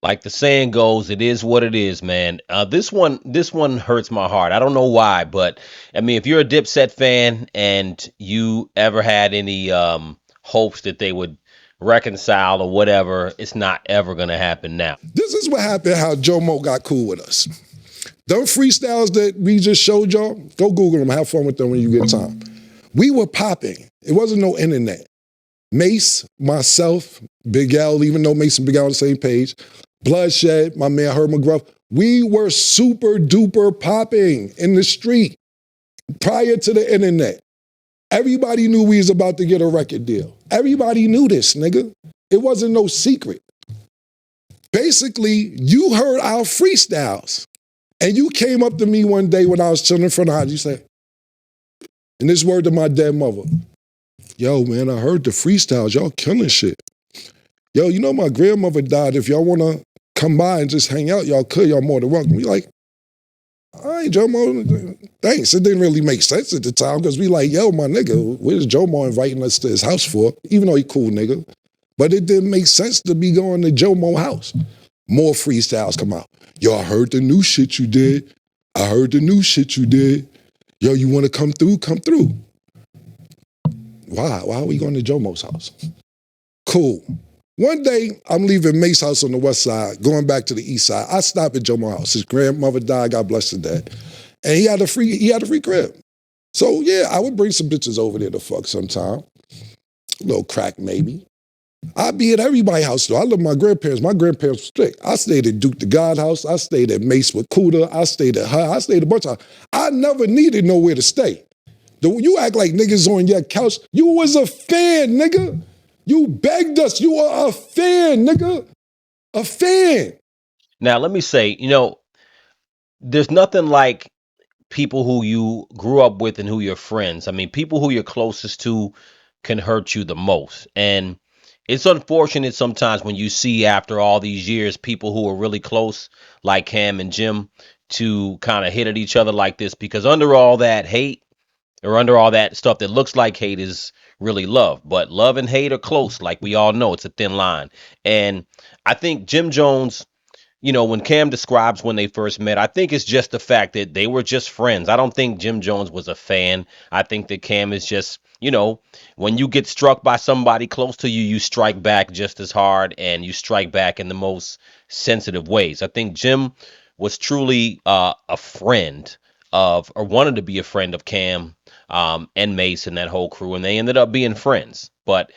Like the saying goes, it is what it is, man. This one hurts my heart. I don't know why, but I mean, if you're a Dipset fan and you ever had any hopes that they would reconcile or whatever, it's not ever gonna happen now. This is what happened, how Jomo got cool with us. Them freestyles that we just showed y'all, go Google them, have fun with them when you get time. We were popping. It wasn't no internet. Mace, myself, Big L, even though Mace and Big L on the same page, Bloodshed, my man Herb McGruff, we were super duper popping in the street prior to the internet. Everybody knew we was about to get a record deal. Everybody knew this, nigga. It wasn't no secret. Basically, you heard our freestyles. And you came up to me one day when I was chilling in front of the house, you said, and this word to my dead mother, yo, man, I heard the freestyles, y'all killing shit. Yo, you know my grandmother died. If y'all want to come by and just hang out, y'all could. Y'all more than welcome. We like, all right, Jomo, thanks. It didn't really make sense at the time because we like, yo, my nigga, where's Jomo inviting us to his house for? Even though he cool nigga. But it didn't make sense to be going to Jomo house. More freestyles come out. Yo, I heard the new shit you did. I heard the new shit you did. Yo, you want to come through? Come through. Why? Why are we going to Jomo's house? Cool. One day, I'm leaving Mace's house on the west side, going back to the east side. I stop at Jomo's house. His grandmother died, God bless her dad. And he had a free crib. So yeah, I would bring some bitches over there to fuck sometime. A little crack maybe. I'd be at everybody's house though. I love my grandparents. My grandparents were strict. I stayed at Duke the God house. I stayed at Mace with Cuda. I stayed at her. I stayed a bunch of I never needed nowhere to stay. You act like niggas on your couch. You was a fan, nigga. You begged us. You are a fan, nigga. A fan. Now, let me say, there's nothing like people who you grew up with and who you're friends. I mean, people who you're closest to can hurt you the most. And it's unfortunate sometimes when you see after all these years people who are really close, like Cam and Jim, to kind of hit at each other like this because under all that hate or under all that stuff that looks like hate is really love. But love and hate are close, like we all know. It's a thin line. And I think Jim Jones, when Cam describes when they first met, I think it's just the fact that they were just friends. I don't think Jim Jones was a fan. I think that Cam is just, when you get struck by somebody close to you, you strike back just as hard and you strike back in the most sensitive ways. I think Jim was truly a friend of, or wanted to be a friend of Cam and Mace and that whole crew, and they ended up being friends. But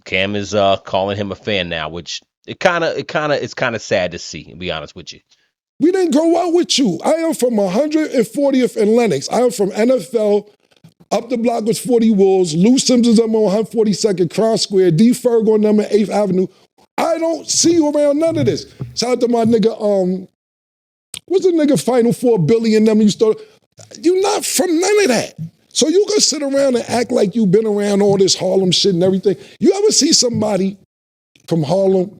Cam is calling him a fan now, which it's kind of sad to see, to be honest with you. We didn't grow up with you. I am from 140th and Lenox. I am from NFL. Up the block was 40 Wolves. Lou Simpsons, I'm on 142nd Cross Square. D. Ferg on them at 8th Avenue. I don't see you around none of this. Shout out to my nigga, what's the nigga Final Four, Billy and them used to, you not from none of that. So you can sit around and act like you've been around all this Harlem shit and everything. You ever see somebody from Harlem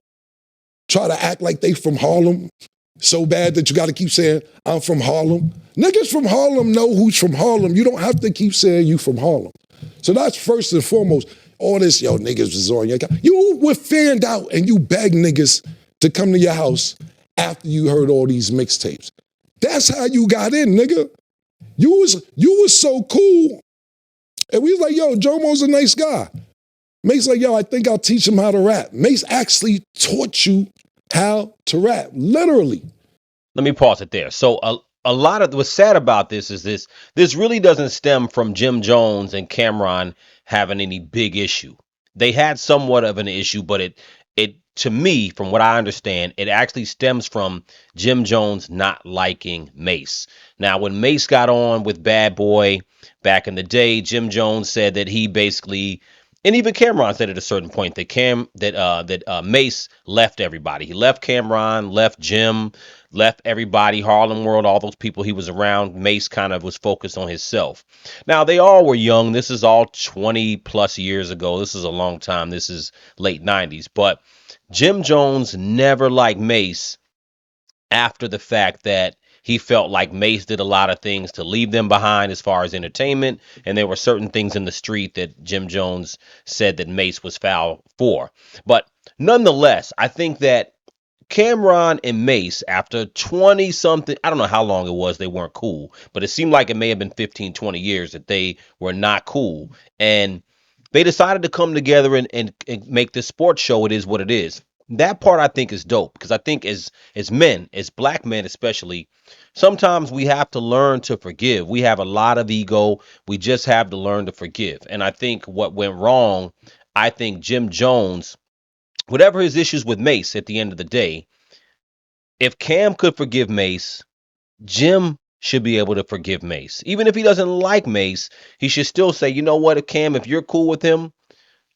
try to act like they from Harlem so bad that you got to keep saying, I'm from Harlem? Niggas from Harlem know who's from Harlem. You don't have to keep saying you from Harlem. So that's first and foremost. All this, yo, niggas was on your couch. You were fanned out and you begged niggas to come to your house after you heard all these mixtapes. That's how you got in, nigga. You was so cool. And we was like, yo, Jomo's a nice guy. Mace like, yo, I think I'll teach him how to rap. Mace actually taught you how to rap, literally. Let me pause it there. So a lot of what's sad about this is this really doesn't stem from Jim Jones and Cameron having any big issue. They had somewhat of an issue, but it to me, from what I understand, it actually stems from Jim Jones not liking Mace. Now, when Mace got on with Bad Boy back in the day, Jim Jones said that he basically, and even Cameron said at a certain point that Mace left everybody. He left Cameron, left Jim, left everybody, Harlem World, all those people he was around. Mace kind of was focused on himself. Now, they all were young. This is all 20 plus years ago. This is a long time. This is late 90s. But Jim Jones never liked Mace after the fact that he felt like Mace did a lot of things to leave them behind as far as entertainment, and there were certain things in the street that Jim Jones said that Mace was foul for. But nonetheless, I think that Cameron and Mace, after 20 something, I don't know how long it was they weren't cool, but it seemed like it may have been 15, 20 years that they were not cool. And they decided to come together and make this sports show. It is what it is. That part I think is dope because I think as men, as black men especially, sometimes we have to learn to forgive. We have a lot of ego. We just have to learn to forgive. And I think what went wrong, I think Jim Jones, whatever his issues with Mace at the end of the day, if Cam could forgive Mace, Jim should be able to forgive Mace. Even if he doesn't like Mace, he should still say, you know what, Cam, if you're cool with him,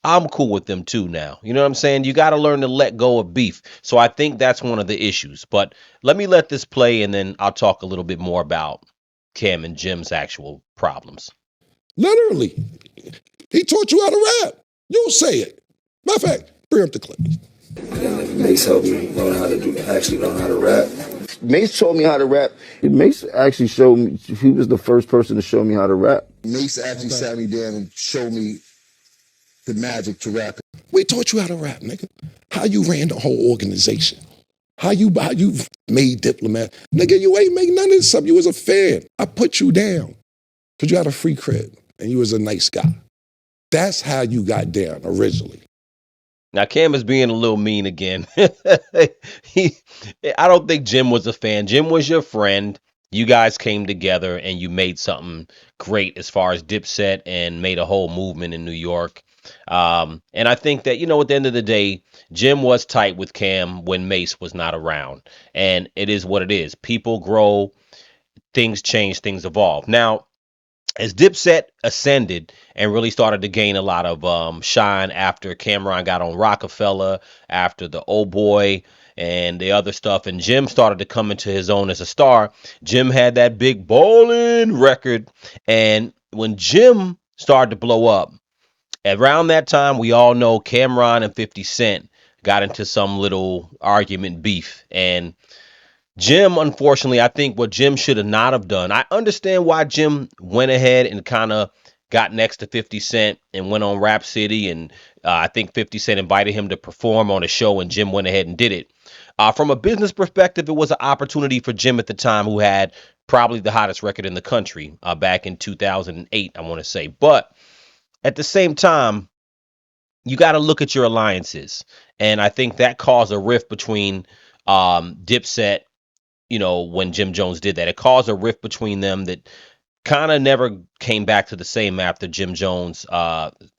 I'm cool with them too now. You know what I'm saying? You got to learn to let go of beef. So I think that's one of the issues. But let this play and then I'll talk a little bit more about Cam and Jim's actual problems. Literally. He taught you how to rap. You say it. Matter of fact, bring up the clip. And Mace helped me actually learn how to rap. Mace taught me how to rap. Mace actually showed me, he was the first person to show me how to rap. Mace actually sat me down and showed me the magic to rap. We taught you how to rap, nigga. How you ran the whole organization. How you made Diplomats. Nigga, you ain't make none of this stuff. You was a fan. I put you down because you had a free crib and you was a nice guy. That's how you got down originally. Now Cam is being a little mean again. I don't think Jim was a fan. Jim was your friend. You guys came together and you made something great as far as Dipset and made a whole movement in New York. And I think that, at the end of the day, Jim was tight with Cam when Mace was not around. And it is what it is. People grow, things change, things evolve. Now, as Dipset ascended and really started to gain a lot of shine after Cameron got on Rockefeller, after the Old Boy and the other stuff, and Jim started to come into his own as a star, Jim had that big ballin' record. And when Jim started to blow up, around that time, we all know Cameron and 50 Cent got into some little argument beef. And Jim, unfortunately, I think what Jim should have not have done. I understand why Jim went ahead and kind of got next to 50 Cent and went on Rap City. And I think 50 Cent invited him to perform on a show and Jim went ahead and did it. From a business perspective, it was an opportunity for Jim at the time, who had probably the hottest record in the country back in 2008, I want to say. But at the same time, you got to look at your alliances. And I think that caused a rift between Dipset, when Jim Jones did that. It caused a rift between them that kind of never came back to the same after Jim Jones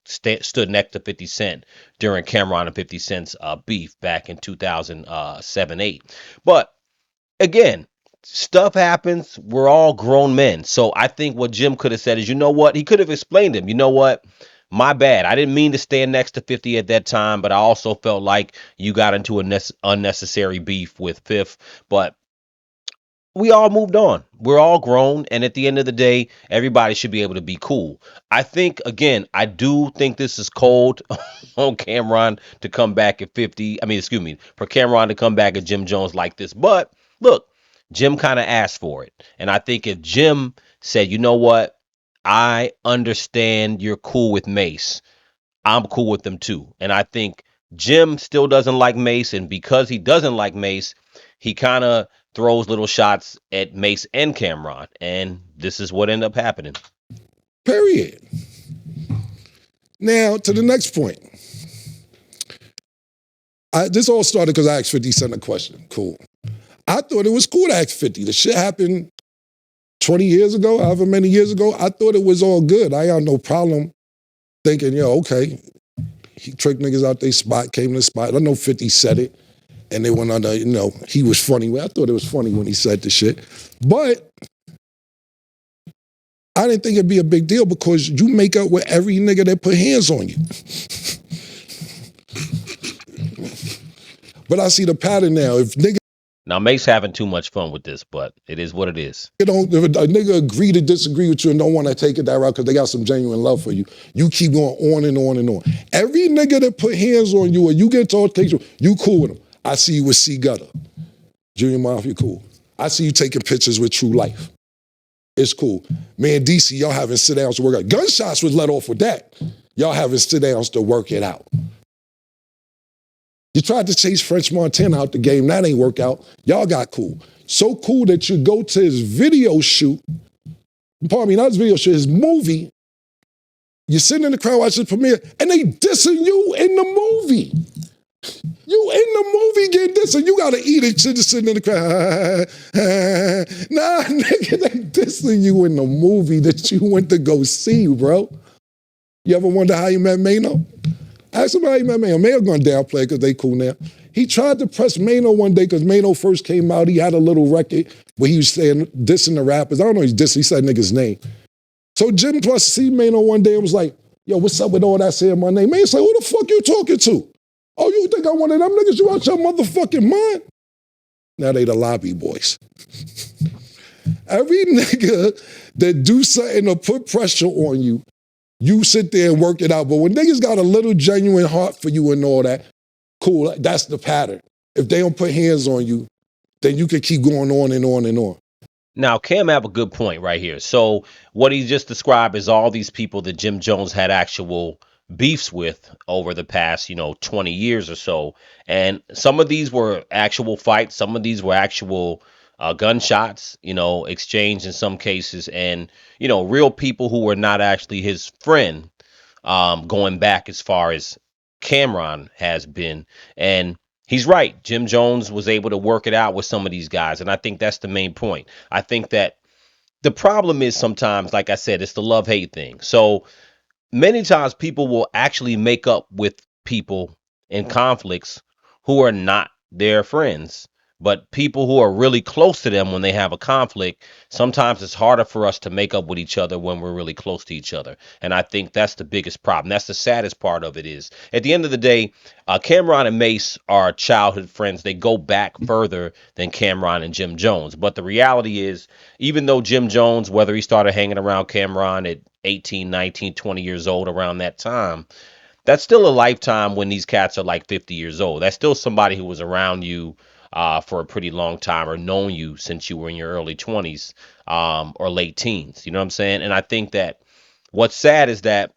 stood next to 50 Cent during Cameron and 50 Cent's beef back in 2007-8. But again, stuff happens. We're all grown men. So I think what Jim could have said is, you know what? He could have explained to him, you know what? My bad. I didn't mean to stand next to 50 at that time, but I also felt like you got into a unnecessary beef with Fifth. But we all moved on. We're all grown. And at the end of the day, everybody should be able to be cool. I think, again, I do think this is cold on Cameron to come back at 50. I mean, excuse me, for Cameron to come back at Jim Jones like this. But look, Jim kind of asked for it. And I think if Jim said, you know what, I understand you're cool with Mace, I'm cool with them too. And I think Jim still doesn't like Mace. And because he doesn't like Mace, he kind of throws little shots at Mace and Cameron. And this is what ended up happening. Period. Now, to the next point. This all started because I asked 50 Cent a question. Cool. I thought it was cool to ask 50. The shit happened 20 years ago, however many years ago. I thought it was all good. I had no problem thinking, okay, he tricked niggas out their spot, came to the spot. I know 50 said it, and they went under, he was funny. I thought it was funny when he said the shit. But I didn't think it'd be a big deal because you make up with every nigga that put hands on you. But I see the pattern now. If nigga Now, Mace having too much fun with this, but it is what it is. if a nigga agree to disagree with you and don't want to take it that route because they got some genuine love for you, you keep going on and on and on. Every nigga that put hands on you or you get told, you cool with him. I see you with C Gutter. Junior Mafia, cool. I see you taking pictures with True Life. It's cool. Man, DC, y'all having sit-downs to work out. Gunshots was let off with that. Y'all having sit-downs to work it out. You tried to chase French Montana out the game. That ain't work out. Y'all got cool. So cool that you go to his video shoot. Pardon me, not his video shoot, his movie. You're sitting in the crowd watching the premiere, and they dissing you in the movie. You in the movie getting dissing. You got to eat it. Shit just sitting in the crowd. Nah, nigga, they dissing you in the movie that you went to go see, bro. You ever wonder how you met Mano? Ask him how he met Mano. Mano gonna downplay because they cool now. He tried to press Mano one day because Mano first came out. He had a little record where he was saying, dissing the rappers. I don't know he's dissing. He said nigga's name. So Jim Plus see Mano one day and was like, yo, what's up with all that saying my name? Mano said, who the fuck you talking to? Oh, you think I one of them niggas? You out your motherfucking mind? Now they the lobby boys. Every nigga that do something to put pressure on you, you sit there and work it out. But when niggas got a little genuine heart for you and all that, cool, that's the pattern. If they don't put hands on you, then you can keep going on and on and on. Now, Cam have a good point right here. So what he just described is all these people that Jim Jones had actual beefs with over the past, 20 years or so. And some of these were actual fights. Some of these were actual gunshots, exchanged in some cases. And, real people who were not actually his friend, going back as far as Cameron has been. And he's right. Jim Jones was able to work it out with some of these guys. And I think that's the main point. I think that the problem is sometimes, like I said, it's the love-hate thing. So many times people will actually make up with people in conflicts who are not their friends. But people who are really close to them when they have a conflict, sometimes it's harder for us to make up with each other when we're really close to each other. And I think that's the biggest problem. That's the saddest part of it is, at the end of the day, Cameron and Mace are childhood friends. They go back further than Cameron and Jim Jones. But the reality is, even though Jim Jones, whether he started hanging around Cameron at 18, 19, 20 years old around that time, that's still a lifetime when these cats are like 50 years old. That's still somebody who was around you for a pretty long time or known you since you were in your early 20s or late teens. You know what I'm saying? And I think that what's sad is that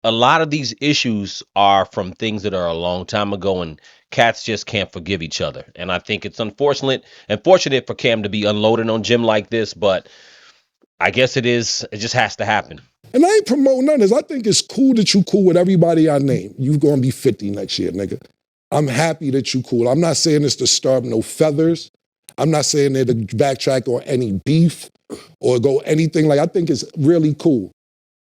a lot of these issues are from things that are a long time ago, and cats just can't forgive each other. And I think it's unfortunate for Cam to be unloaded on Jim like this, but I guess it is. It just has to happen. And I ain't promoting none of this. I think it's cool that you cool with everybody I name. You gonna be 50 next year, nigga. I'm happy that you cool. I'm not saying this to stir up no feathers. I'm not saying that to backtrack on any beef or go anything like. I think it's really cool.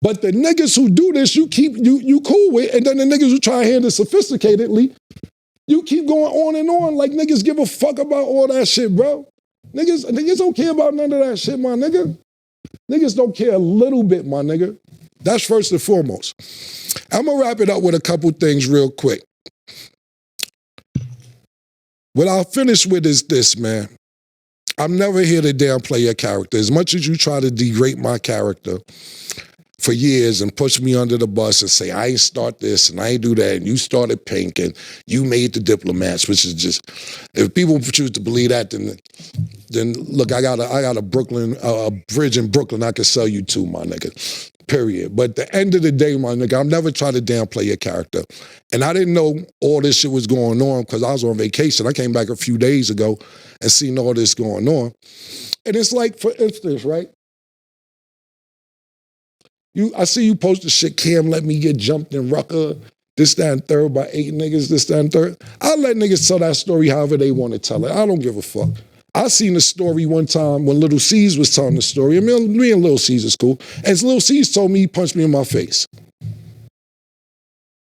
But the niggas who do this, you cool with, and then the niggas who try to handle it sophisticatedly, you keep going on and on like niggas give a fuck about all that shit, bro. Niggas don't care about none of that shit, my nigga. Niggas don't care a little bit, my nigga. That's first and foremost. I'm gonna wrap it up with a couple things real quick. What I'll finish with is this, man. I'm never here to downplay your character. As much as you try to degrade my character for years and push me under the bus and say, I ain't start this and I ain't do that, and you started Pink and you made the Diplomats, which is just, if people choose to believe that, then look, I got a bridge in Brooklyn I could sell you to, my nigga. Period. But at the end of the day, my nigga, I'm never trying to downplay your character. And I didn't know all this shit was going on because I was on vacation. I came back a few days ago and seen all this going on. And it's like, for instance, right? I see you post the shit, Cam let me get jumped in Rucker, this, that, and third by 8 niggas, this, that, and third. I'll let niggas tell that story however they want to tell it. I don't give a fuck. I seen the story one time when Little C's was telling the story. I mean, me and Little C's is cool. And Little C's told me he punched me in my face.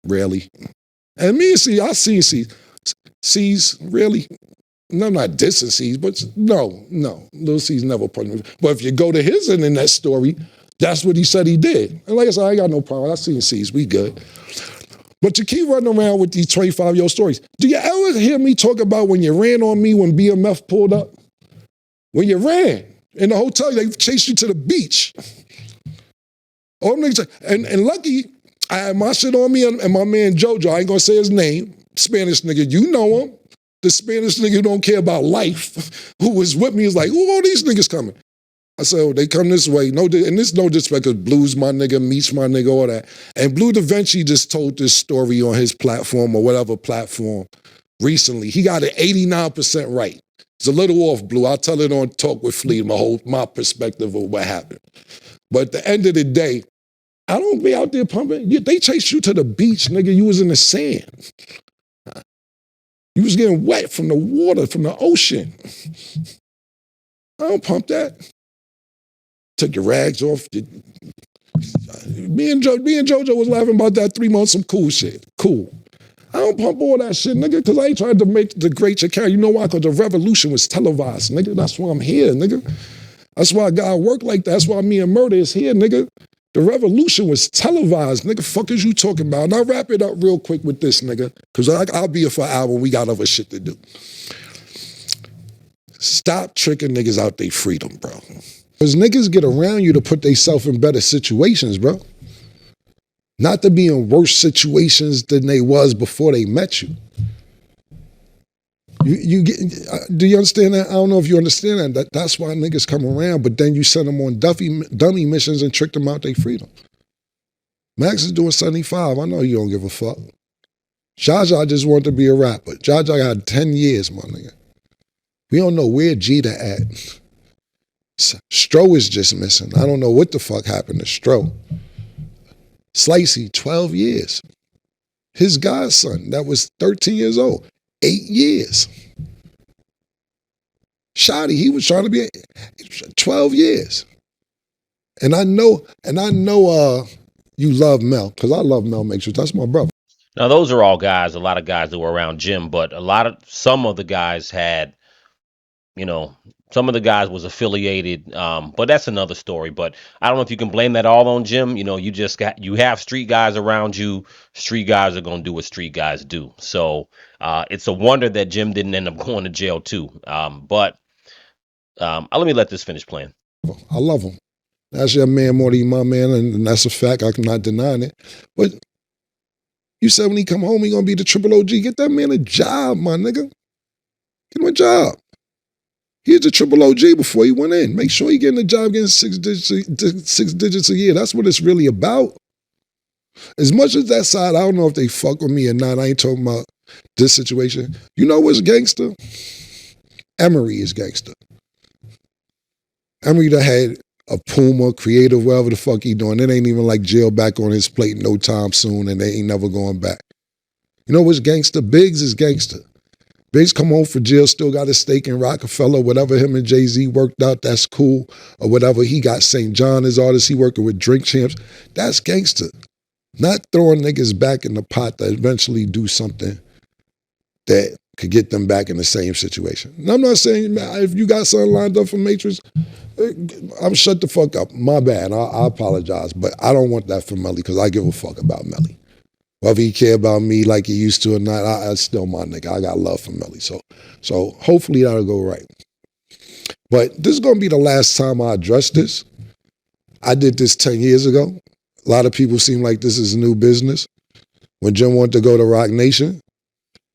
Really? And me and C, I seen C's. C's, really? No, I'm not dissing C's, but no. Little C's never punched me. But if you go to his end in that story, that's what he said he did. And like I said, I ain't got no problem. I seen C's, we good. But you keep running around with these 25-year-old stories. Do you ever hear me talk about when you ran on me when BMF pulled up? When you ran in the hotel, they chased you to the beach. And lucky, I had my shit on me and my man Jojo, I ain't gonna say his name, Spanish nigga, you know him. The Spanish nigga who don't care about life, who was with me, is like, who are all these niggas coming? I said, oh, they come this way. No, and this no disrespect because Blue's my nigga, Meat's my nigga, all that. And Blue Da Vinci just told this story on his platform or whatever platform recently. He got it 89% right. It's a little off, Blue. I'll tell it on Talk with Flea, my perspective of what happened. But at the end of the day, I don't be out there pumping. They chased you to the beach, nigga. You was in the sand. You was getting wet from the water, from the ocean. I don't pump that. Took your rags off. Me and JoJo was laughing about that 3 months, some cool shit. Cool. I don't pump all that shit, nigga, because I ain't trying to make the great your character. You know why? Because the revolution was televised, nigga. That's why I'm here, nigga. That's why God work like that. That's why me and Murder is here, nigga. The revolution was televised, nigga. Fuck is you talking about? And I'll wrap it up real quick with this, nigga, because I'll be here for an hour. We got other shit to do. Stop tricking niggas out their freedom, bro. Because niggas get around you to put themselves in better situations, bro. Not to be in worse situations than they was before they met you. You get? Do you understand that? I don't know if you understand that. That's why niggas come around, but then you send them on dummy missions and trick them out their freedom. Max is doing 75. I know you don't give a fuck. Jaja just wanted to be a rapper. Jaja got 10 years, my nigga. We don't know where Jeter at. Stro is just missing. I don't know what the fuck happened to Stro. Slicey, 12 years. His godson, that was 13 years old, 8 years. Shotty, he was trying to be 12 years. And I know you love Mel, because I love Mel Matrix. That's my brother. Now, those are all guys, a lot of guys that were around Jim, but some of the guys had, some of the guys was affiliated, but that's another story. But I don't know if you can blame that all on Jim. You have street guys around you. Street guys are going to do what street guys do. So it's a wonder that Jim didn't end up going to jail too. But let me let this finish playing. I love him. That's your man more than my man, and that's a fact. I'm not denying it. But you said when he come home, he going to be the triple OG. Get that man a job, my nigga. Get him a job. He's the triple OG before he went in. Make sure he getting a job getting six digits a year. That's what it's really about. As much as that side, I don't know if they fuck with me or not. I ain't talking about this situation. You know what's gangster? Emery is gangster. Emery that had a Puma, creative, whatever the fuck he doing. It ain't even like jail back on his plate no time soon, and they ain't never going back. You know what's gangster? Biggs is gangster. Biggs come home for jail, still got a stake in Rockefeller, whatever him and Jay-Z worked out, that's cool. Or whatever, he got St. John as artist, he working with Drink Champs. That's gangster. Not throwing niggas back in the pot that eventually do something that could get them back in the same situation. And I'm not saying, if you got something lined up for Matrix, I'm shut the fuck up. My bad, I apologize. But I don't want that for Melly, because I give a fuck about Melly. Whether he care about me like he used to or not, I still my nigga. I got love for Melly. So hopefully that'll go right. But this is going to be the last time I address this. I did this 10 years ago. A lot of people seem like this is new business. When Jim wanted to go to Rock Nation,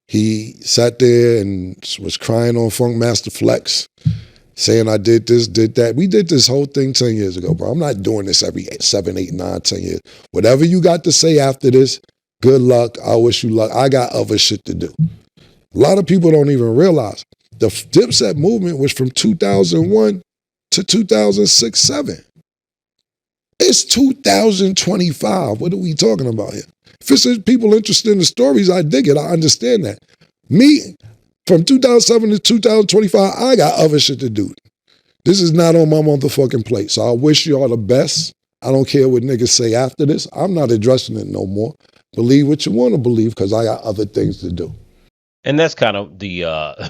he sat there and was crying on Funk Master Flex, saying I did this, did that. We did this whole thing 10 years ago, bro. I'm not doing this every 7, 8, 9, 10 years. Whatever you got to say after this, good luck. I wish you luck. I got other shit to do. A lot of people don't even realize the Dipset movement was from 2001 to 2006, 7. It's 2025. What are we talking about here? If it's people interested in the stories, I dig it. I understand that. Me, from 2007 to 2025, I got other shit to do. This is not on my motherfucking plate. So I wish you all the best. I don't care what niggas say after this. I'm not addressing it no more. Believe what you want to believe, because I got other things to do. And that's kind of the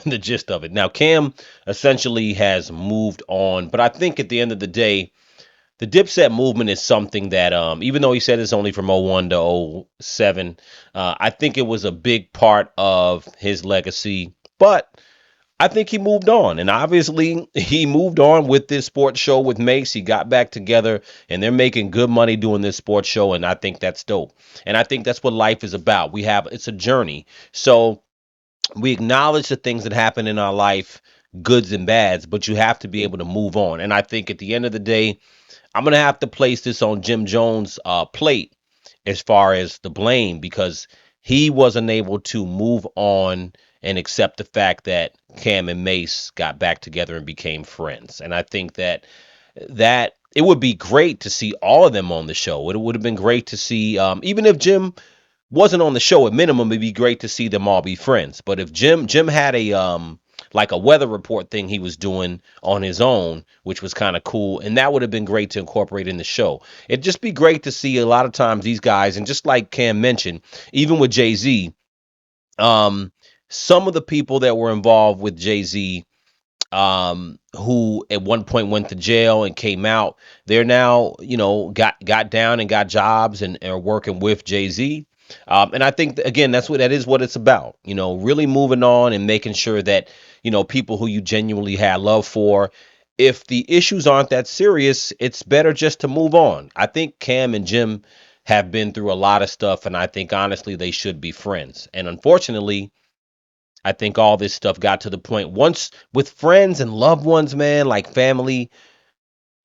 the gist of it. Now, Cam essentially has moved on, but I think at the end of the day, the Dipset movement is something that, even though he said it's only from '01 to '07, I think it was a big part of his legacy. But I think he moved on, and obviously he moved on with this sports show with Mace. He got back together, and they're making good money doing this sports show, and I think that's dope. And I think that's what life is about. It's a journey. So we acknowledge the things that happen in our life, goods and bads, but you have to be able to move on. And I think at the end of the day, I'm gonna have to place this on Jim Jones' plate as far as the blame, because he wasn't able to move on and accept the fact that Cam and Mace got back together and became friends. And I think that it would be great to see all of them on the show. It would have been great to see, even if Jim wasn't on the show, at minimum, it'd be great to see them all be friends. But if Jim had a like a weather report thing he was doing on his own, which was kind of cool, and that would have been great to incorporate in the show. It'd just be great to see a lot of times these guys, and just like Cam mentioned, even with Jay-Z, um, some of the people that were involved with Jay-Z, who at one point went to jail and came out, they're now, got down and got jobs and are working with Jay-Z. And I think again, that is what it's about, really moving on and making sure that, people who you genuinely had love for, if the issues aren't that serious, it's better just to move on. I think Cam and Jim have been through a lot of stuff, and I think honestly they should be friends. And unfortunately, I think all this stuff got to the point once with friends and loved ones, man, like family.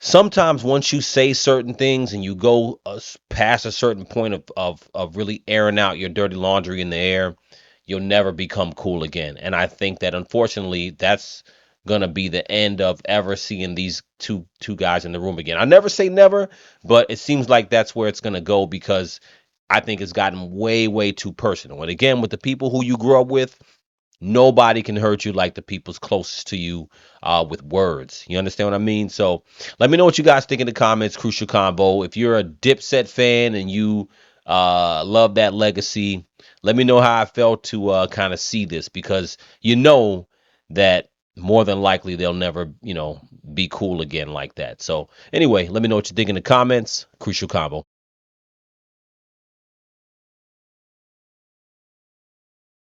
Sometimes once you say certain things and you go past a certain point of really airing out your dirty laundry in the air, you'll never become cool again. And I think that unfortunately that's gonna be the end of ever seeing these two guys in the room again. I never say never, but it seems like that's where it's gonna go, because I think it's gotten way, way too personal. And again, with the people who you grew up with, nobody can hurt you like the people's closest to you, with words. You understand what I mean? So let me know what you guys think in the comments. Crucial Combo. If you're a Dipset fan and you love that legacy, let me know how I felt to kind of see this, because that more than likely they'll never, be cool again like that. So anyway, let me know what you think in the comments. Crucial Combo.